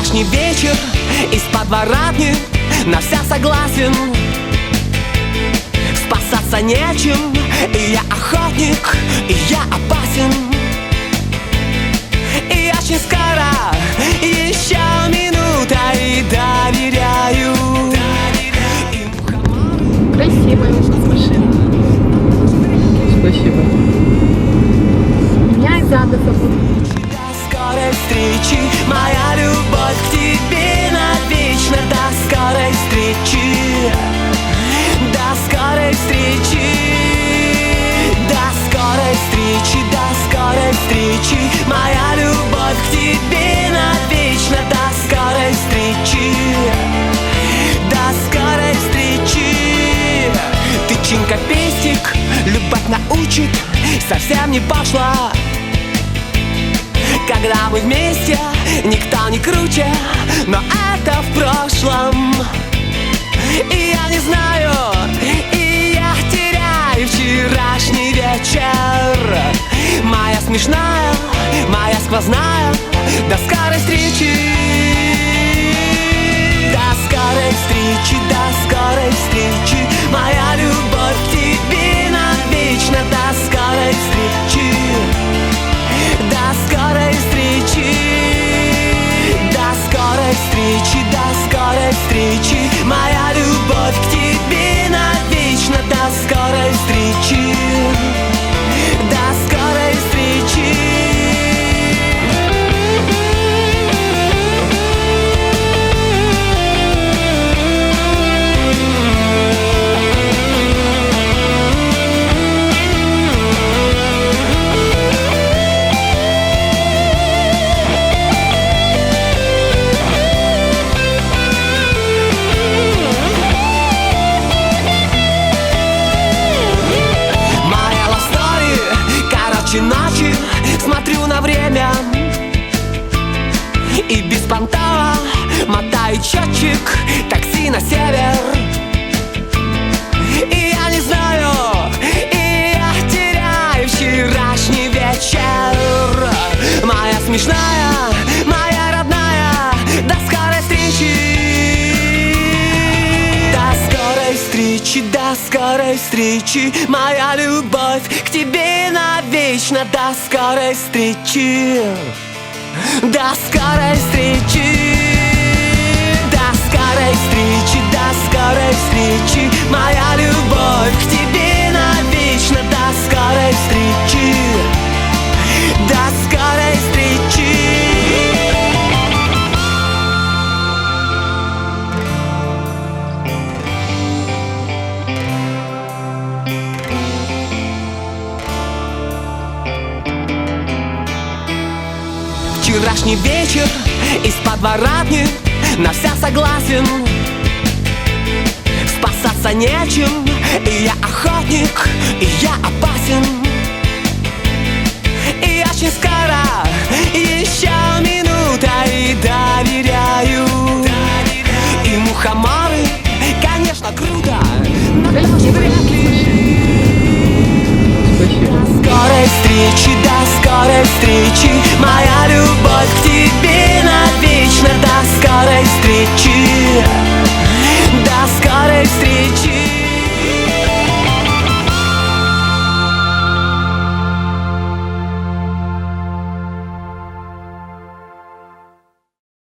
Вчерашний вечер из подворотни на вся согласен. Спасаться нечем, и я охотник, и я опасен. И очень скоро, еще минута, и доверяю. Красивая у вас машина. Спасибо. Меня из ада зовут. До скорой встречи, моя любовь к тебе навечно. До скорой встречи, до скорой встречи, до скорой встречи, до скорой встречи, моя любовь к тебе навечно. До скорой встречи, до скорой встречи. Тычинка пестик, любовь научит, совсем не пошла. Когда мы вместе, никто не круче, но это в прошлом. И я не знаю, и я теряю вчерашний вечер. Моя смешная, моя сквозная. До скорой встречи, до скорой встречи, до скорой встречи, моя любовь к тебе навечно. До скорой встречи, до скорой встречи, до скорой встречи, до скорой встречи, моя любовь к тебе навечно. До скорой встречи, до скорой встречи. Ночи смотрю на время и беспонтово мотаю счетчик такси на север. И я не знаю, и я теряю вчерашний вечер. Моя смешная, моя родная. До скорой встречи, до скорой встречи, до скорой встречи, моя любовь к тебе навечно. До скорой встречи, до скорой встречи, до скорой встречи, до скорой встречи, моя любовь к тебе навечно. До скорой встречи, до скорой встречи. Вчерашний вечер из подворотни на вся согласен. Спасаться нечем, и я охотник,